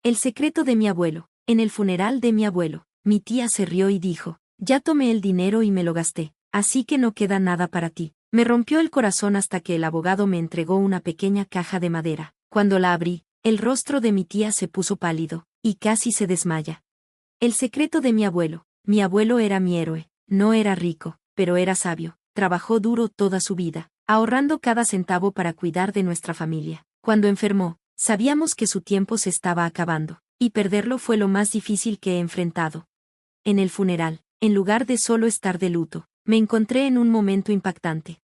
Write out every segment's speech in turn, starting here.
El secreto de mi abuelo. En el funeral de mi abuelo, mi tía se rió y dijo, ya tomé el dinero y me lo gasté, así que no queda nada para ti. Me rompió el corazón hasta que el abogado me entregó una pequeña caja de madera. Cuando la abrí, el rostro de mi tía se puso pálido, y casi se desmaya. El secreto de mi abuelo era mi héroe, no era rico, pero era sabio, trabajó duro toda su vida, ahorrando cada centavo para cuidar de nuestra familia. Cuando enfermó, sabíamos que su tiempo se estaba acabando, y perderlo fue lo más difícil que he enfrentado. En el funeral, en lugar de solo estar de luto, me encontré en un momento impactante.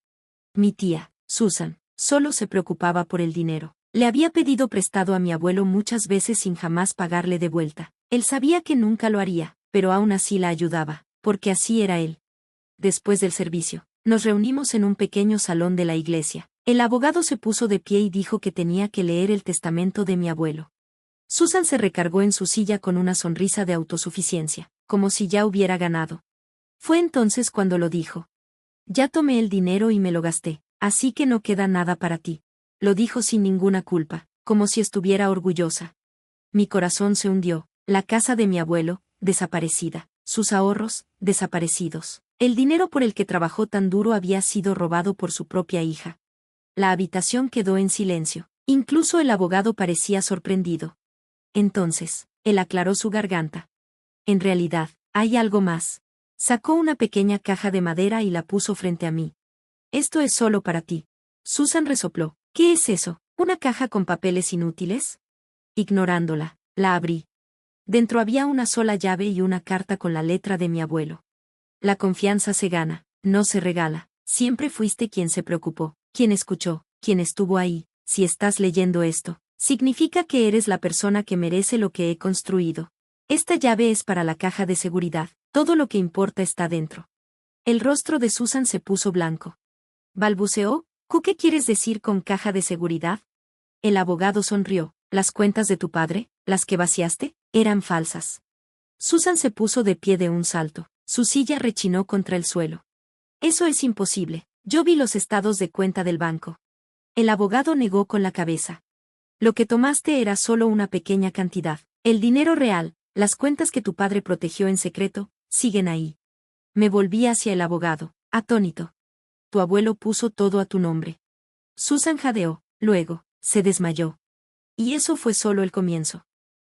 Mi tía, Susan, solo se preocupaba por el dinero. Le había pedido prestado a mi abuelo muchas veces sin jamás pagarle de vuelta. Él sabía que nunca lo haría, pero aún así la ayudaba, porque así era él. Después del servicio, nos reunimos en un pequeño salón de la iglesia. El abogado se puso de pie y dijo que tenía que leer el testamento de mi abuelo. Susan se recargó en su silla con una sonrisa de autosuficiencia, como si ya hubiera ganado. Fue entonces cuando lo dijo. Ya tomé el dinero y me lo gasté, así que no queda nada para ti. Lo dijo sin ninguna culpa, como si estuviera orgullosa. Mi corazón se hundió, la casa de mi abuelo, desaparecida, sus ahorros, desaparecidos. El dinero por el que trabajó tan duro había sido robado por su propia hija. La habitación quedó en silencio, incluso el abogado parecía sorprendido. Entonces, él aclaró su garganta. En realidad, hay algo más. Sacó una pequeña caja de madera y la puso frente a mí. Esto es solo para ti. Susan resopló. ¿Qué es eso? ¿Una caja con papeles inútiles? Ignorándola, la abrí. Dentro había una sola llave y una carta con la letra de mi abuelo. La confianza se gana, no se regala. Siempre fuiste quien se preocupó, quien escuchó, quien estuvo ahí. Si estás leyendo esto, significa que eres la persona que merece lo que he construido. Esta llave es para la caja de seguridad. Todo lo que importa está dentro. El rostro de Susan se puso blanco. Balbuceó. ¿Qué quieres decir con caja de seguridad? El abogado sonrió. ¿Las cuentas de tu padre, las que vaciaste, eran falsas? Susan se puso de pie de un salto. Su silla rechinó contra el suelo. Eso es imposible. Yo vi los estados de cuenta del banco. El abogado negó con la cabeza. Lo que tomaste era solo una pequeña cantidad. El dinero real, las cuentas que tu padre protegió en secreto, siguen ahí. Me volví hacia el abogado, atónito. Tu abuelo puso todo a tu nombre. Susan jadeó, luego, se desmayó. Y eso fue solo el comienzo.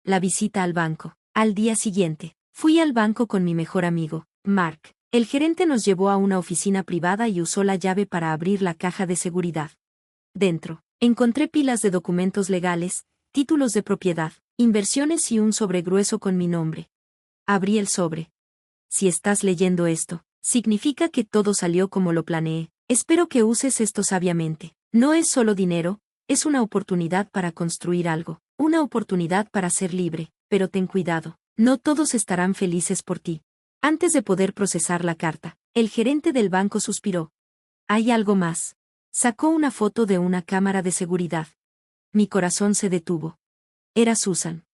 La visita al banco. Al día siguiente, fui al banco con mi mejor amigo, Mark. El gerente nos llevó a una oficina privada y usó la llave para abrir la caja de seguridad. Dentro, encontré pilas de documentos legales, títulos de propiedad, inversiones y un sobre grueso con mi nombre. Abrí el sobre. Si estás leyendo esto, significa que todo salió como lo planeé. Espero que uses esto sabiamente. No es solo dinero, es una oportunidad para construir algo, una oportunidad para ser libre, pero ten cuidado, no todos estarán felices por ti. Antes de poder procesar la carta, el gerente del banco suspiró. Hay algo más. Sacó una foto de una cámara de seguridad. Mi corazón se detuvo. Era Susan.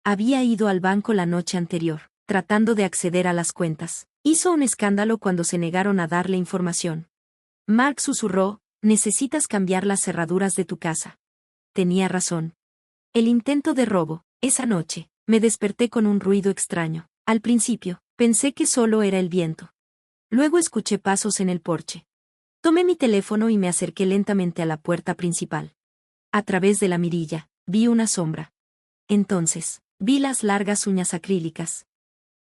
Había ido al banco la noche anterior, tratando de acceder a las cuentas. Hizo un escándalo cuando se negaron a darle información. Mark susurró, necesitas cambiar las cerraduras de tu casa. Tenía razón. El intento de robo, esa noche, me desperté con un ruido extraño. Al principio, pensé que solo era el viento. Luego escuché pasos en el porche. Tomé mi teléfono y me acerqué lentamente a la puerta principal. A través de la mirilla, vi una sombra. Entonces, vi las largas uñas acrílicas.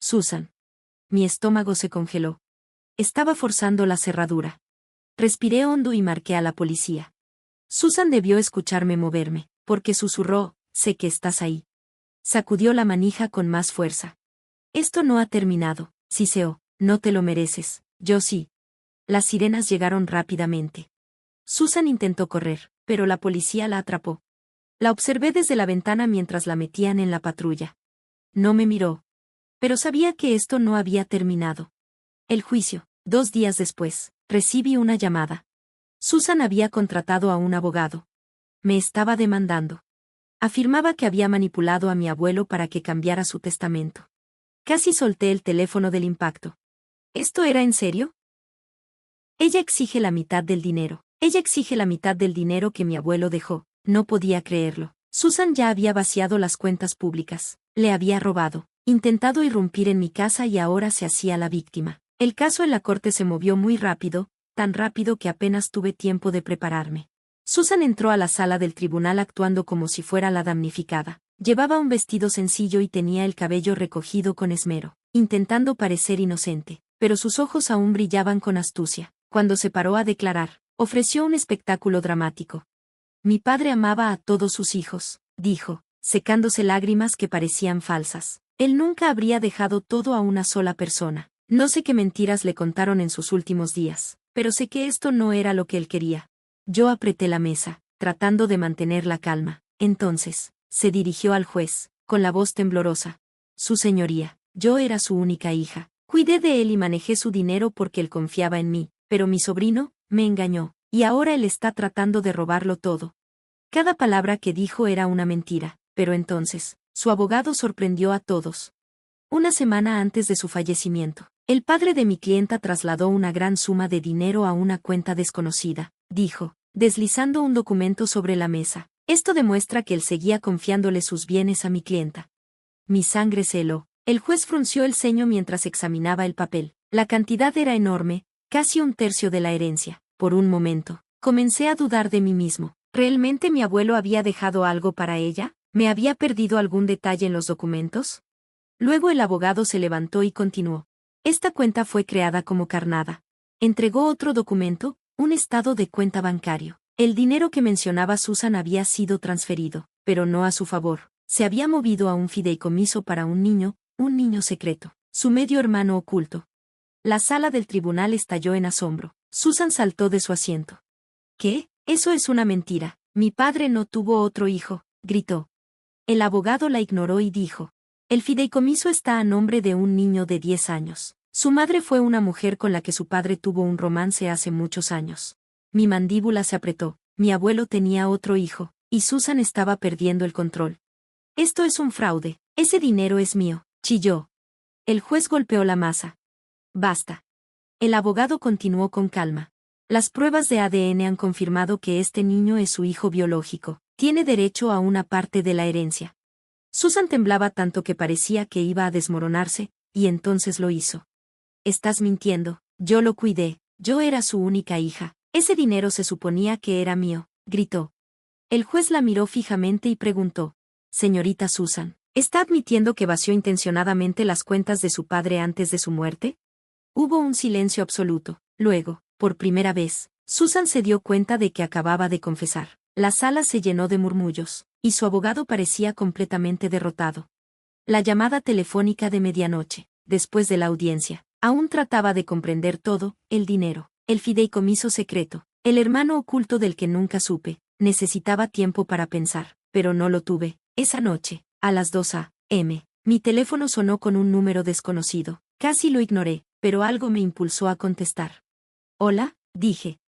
Susan. Mi estómago se congeló. Estaba forzando la cerradura. Respiré hondo y marqué a la policía. Susan debió escucharme moverme, porque susurró, sé que estás ahí. Sacudió la manija con más fuerza. Esto no ha terminado, siseó, no te lo mereces, yo sí. Las sirenas llegaron rápidamente. Susan intentó correr, pero la policía la atrapó. La observé desde la ventana mientras la metían en la patrulla. No me miró. Pero sabía que esto no había terminado. El juicio, 2 días después, recibí una llamada. Susan había contratado a un abogado. Me estaba demandando. Afirmaba que había manipulado a mi abuelo para que cambiara su testamento. Casi solté el teléfono del impacto. ¿Esto era en serio? Ella exige la mitad del dinero. Ella exige la mitad del dinero que mi abuelo dejó. No podía creerlo. Susan ya había vaciado las cuentas públicas, le había robado, intentado irrumpir en mi casa y ahora se hacía la víctima. El caso en la corte se movió muy rápido, tan rápido que apenas tuve tiempo de prepararme. Susan entró a la sala del tribunal actuando como si fuera la damnificada. Llevaba un vestido sencillo y tenía el cabello recogido con esmero, intentando parecer inocente, pero sus ojos aún brillaban con astucia. Cuando se paró a declarar, ofreció un espectáculo dramático. Mi padre amaba a todos sus hijos, dijo, secándose lágrimas que parecían falsas. Él nunca habría dejado todo a una sola persona. No sé qué mentiras le contaron en sus últimos días, pero sé que esto no era lo que él quería. Yo apreté la mesa, tratando de mantener la calma. Entonces, se dirigió al juez, con la voz temblorosa. Su señoría, yo era su única hija. Cuidé de él y manejé su dinero porque él confiaba en mí, pero mi sobrino me engañó, y ahora él está tratando de robarlo todo. Cada palabra que dijo era una mentira, pero entonces, su abogado sorprendió a todos. Una semana antes de su fallecimiento, el padre de mi clienta trasladó una gran suma de dinero a una cuenta desconocida, dijo, deslizando un documento sobre la mesa. Esto demuestra que él seguía confiándole sus bienes a mi clienta. Mi sangre se heló. El juez frunció el ceño mientras examinaba el papel. La cantidad era enorme, casi un tercio de la herencia. Por un momento, comencé a dudar de mí mismo. ¿Realmente mi abuelo había dejado algo para ella? ¿Me había perdido algún detalle en los documentos? Luego el abogado se levantó y continuó. Esta cuenta fue creada como carnada. Entregó otro documento, un estado de cuenta bancario. El dinero que mencionaba Susan había sido transferido, pero no a su favor. Se había movido a un fideicomiso para un niño secreto, su medio hermano oculto. La sala del tribunal estalló en asombro. Susan saltó de su asiento. ¿Qué? Eso es una mentira. Mi padre no tuvo otro hijo, gritó. El abogado la ignoró y dijo. El fideicomiso está a nombre de un niño de 10 años. Su madre fue una mujer con la que su padre tuvo un romance hace muchos años. Mi mandíbula se apretó. Mi abuelo tenía otro hijo, y Susan estaba perdiendo el control. Esto es un fraude. Ese dinero es mío, chilló. El juez golpeó la masa. Basta. El abogado continuó con calma. Las pruebas de ADN han confirmado que este niño es su hijo biológico. Tiene derecho a una parte de la herencia. Susan temblaba tanto que parecía que iba a desmoronarse, y entonces lo hizo. Estás mintiendo, yo lo cuidé, yo era su única hija, ese dinero se suponía que era mío, gritó. El juez la miró fijamente y preguntó, señorita Susan, ¿está admitiendo que vació intencionadamente las cuentas de su padre antes de su muerte? Hubo un silencio absoluto. Luego, por primera vez, Susan se dio cuenta de que acababa de confesar. La sala se llenó de murmullos, y su abogado parecía completamente derrotado. La llamada telefónica de medianoche, después de la audiencia, aún trataba de comprender todo, el dinero, el fideicomiso secreto, el hermano oculto del que nunca supe. Necesitaba tiempo para pensar, pero no lo tuve. Esa noche, a las 2 a.m., mi teléfono sonó con un número desconocido. Casi lo ignoré, pero algo me impulsó a contestar. Hola, dije.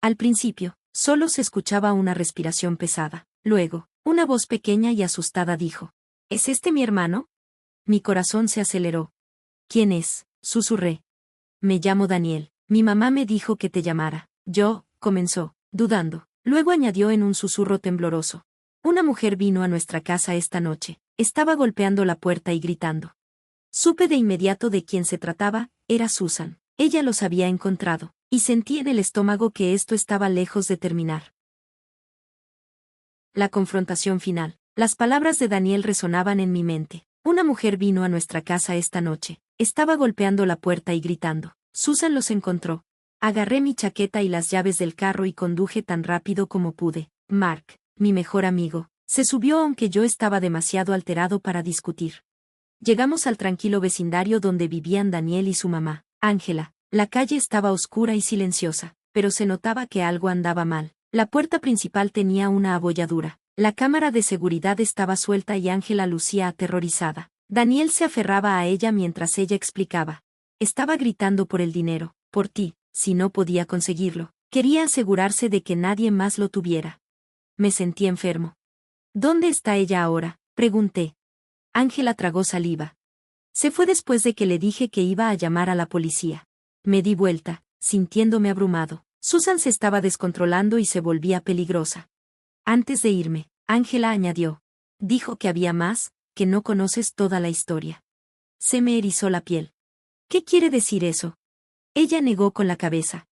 Al principio, solo se escuchaba una respiración pesada. Luego, una voz pequeña y asustada dijo. ¿Es este mi hermano? Mi corazón se aceleró. ¿Quién es? Susurré. Me llamo Daniel. Mi mamá me dijo que te llamara. Yo, comenzó, dudando. Luego añadió en un susurro tembloroso. Una mujer vino a nuestra casa esta noche. Estaba golpeando la puerta y gritando. Supe de inmediato de quién se trataba, era Susan. Ella los había encontrado, y sentí en el estómago que esto estaba lejos de terminar. La confrontación final. Las palabras de Daniel resonaban en mi mente. Una mujer vino a nuestra casa esta noche. Estaba golpeando la puerta y gritando. Susan los encontró. Agarré mi chaqueta y las llaves del carro y conduje tan rápido como pude. Mark, mi mejor amigo, se subió aunque yo estaba demasiado alterado para discutir. Llegamos al tranquilo vecindario donde vivían Daniel y su mamá, Ángela. La calle estaba oscura y silenciosa, pero se notaba que algo andaba mal. La puerta principal tenía una abolladura. La cámara de seguridad estaba suelta y Ángela lucía aterrorizada. Daniel se aferraba a ella mientras ella explicaba. Estaba gritando por el dinero, por ti, si no podía conseguirlo. Quería asegurarse de que nadie más lo tuviera. Me sentí enfermo. ¿Dónde está ella ahora?, pregunté. Ángela tragó saliva. Se fue después de que le dije que iba a llamar a la policía. Me di vuelta, sintiéndome abrumado. Susan se estaba descontrolando y se volvía peligrosa. Antes de irme, Ángela añadió. Dijo que había más, que no conoces toda la historia. Se me erizó la piel. ¿Qué quiere decir eso? Ella negó con la cabeza.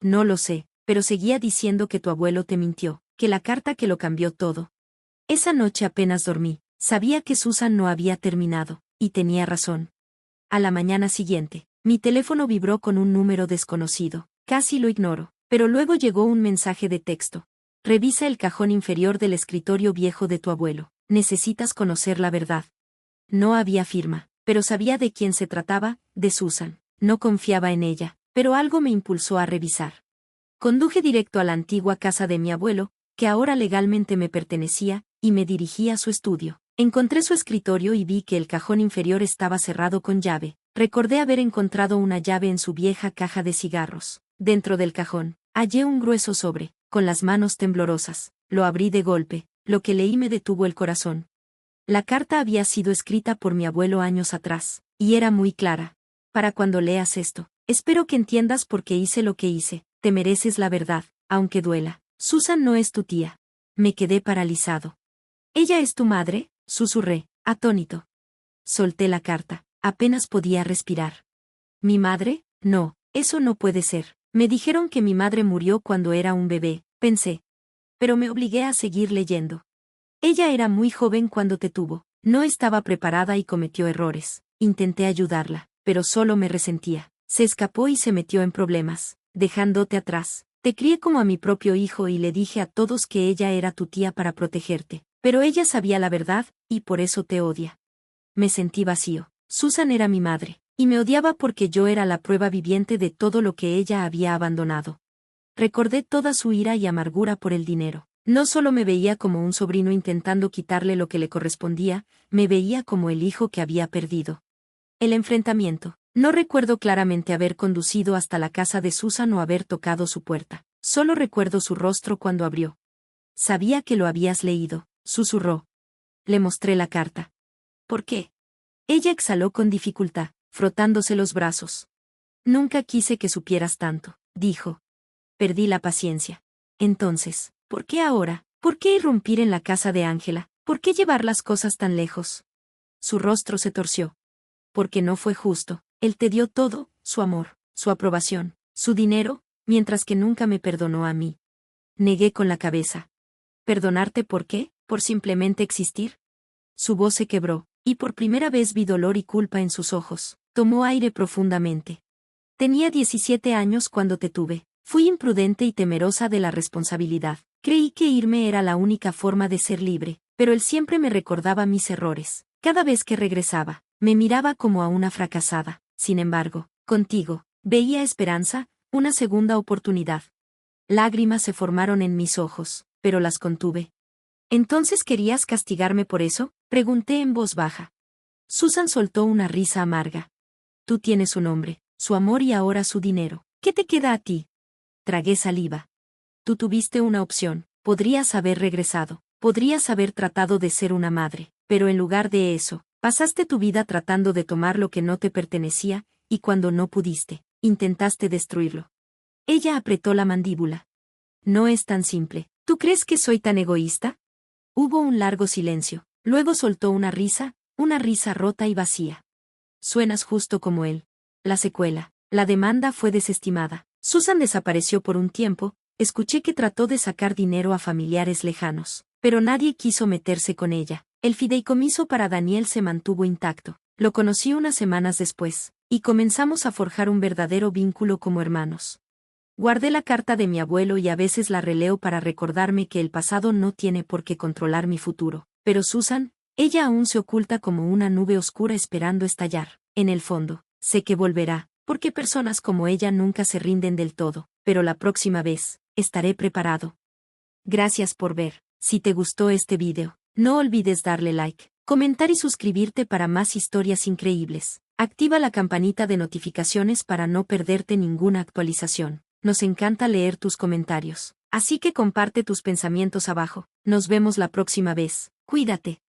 No lo sé, pero seguía diciendo que tu abuelo te mintió, que la carta que lo cambió todo. Esa noche apenas dormí, sabía que Susan no había terminado, y tenía razón. A la mañana siguiente, mi teléfono vibró con un número desconocido, casi lo ignoro, pero luego llegó un mensaje de texto. Revisa el cajón inferior del escritorio viejo de tu abuelo, necesitas conocer la verdad. No había firma, pero sabía de quién se trataba, de Susan. No confiaba en ella, pero algo me impulsó a revisar. Conduje directo a la antigua casa de mi abuelo, que ahora legalmente me pertenecía, y me dirigí a su estudio. Encontré su escritorio y vi que el cajón inferior estaba cerrado con llave. Recordé haber encontrado una llave en su vieja caja de cigarros. Dentro del cajón, hallé un grueso sobre, con las manos temblorosas. Lo abrí de golpe, lo que leí me detuvo el corazón. La carta había sido escrita por mi abuelo años atrás, y era muy clara. Para cuando leas esto, espero que entiendas por qué hice lo que hice. Te mereces la verdad, aunque duela. Susan no es tu tía. Me quedé paralizado. ¿Ella es tu madre?, susurré, atónito. Solté la carta, apenas podía respirar. ¿Mi madre? No, eso no puede ser. Me dijeron que mi madre murió cuando era un bebé, pensé. Pero me obligué a seguir leyendo. Ella era muy joven cuando te tuvo. No estaba preparada y cometió errores. Intenté ayudarla, pero solo me resentía. Se escapó y se metió en problemas, dejándote atrás. Te crié como a mi propio hijo y le dije a todos que ella era tu tía para protegerte. Pero ella sabía la verdad, y por eso te odia. Me sentí vacío. Susan era mi madre, y me odiaba porque yo era la prueba viviente de todo lo que ella había abandonado. Recordé toda su ira y amargura por el dinero. No solo me veía como un sobrino intentando quitarle lo que le correspondía, me veía como el hijo que había perdido. El enfrentamiento. No recuerdo claramente haber conducido hasta la casa de Susan o haber tocado su puerta. Solo recuerdo su rostro cuando abrió. Sabía que lo habías leído, susurró. Le mostré la carta. ¿Por qué? Ella exhaló con dificultad, frotándose los brazos. Nunca quise que supieras tanto, dijo. Perdí la paciencia. Entonces, ¿por qué ahora? ¿Por qué irrumpir en la casa de Ángela? ¿Por qué llevar las cosas tan lejos? Su rostro se torció. Porque no fue justo. Él te dio todo, su amor, su aprobación, su dinero, mientras que nunca me perdonó a mí. Negué con la cabeza. ¿Perdonarte por qué? ¿Por simplemente existir? Su voz se quebró, y por primera vez vi dolor y culpa en sus ojos. Tomó aire profundamente. Tenía 17 años cuando te tuve. Fui imprudente y temerosa de la responsabilidad. Creí que irme era la única forma de ser libre, pero él siempre me recordaba mis errores. Cada vez que regresaba, me miraba como a una fracasada. Sin embargo, contigo, veía esperanza, una segunda oportunidad. Lágrimas se formaron en mis ojos, pero las contuve. ¿Entonces querías castigarme por eso?, pregunté en voz baja. Susan soltó una risa amarga. Tú tienes su nombre, su amor y ahora su dinero. ¿Qué te queda a ti? Tragué saliva. Tú tuviste una opción, podrías haber regresado, podrías haber tratado de ser una madre, pero en lugar de eso, pasaste tu vida tratando de tomar lo que no te pertenecía, y cuando no pudiste, intentaste destruirlo. Ella apretó la mandíbula. No es tan simple. ¿Tú crees que soy tan egoísta? Hubo un largo silencio, luego soltó una risa rota y vacía. Suenas justo como él. La secuela. La demanda fue desestimada. Susan desapareció por un tiempo, escuché que trató de sacar dinero a familiares lejanos, pero nadie quiso meterse con ella. El fideicomiso para Daniel se mantuvo intacto. Lo conocí unas semanas después, y comenzamos a forjar un verdadero vínculo como hermanos. Guardé la carta de mi abuelo y a veces la releo para recordarme que el pasado no tiene por qué controlar mi futuro. Pero Susan, ella aún se oculta como una nube oscura esperando estallar. En el fondo, sé que volverá, porque personas como ella nunca se rinden del todo, pero la próxima vez, estaré preparado. Gracias por ver. Si te gustó este video, no olvides darle like, comentar y suscribirte para más historias increíbles. Activa la campanita de notificaciones para no perderte ninguna actualización. Nos encanta leer tus comentarios, así que comparte tus pensamientos abajo. Nos vemos la próxima vez. Cuídate.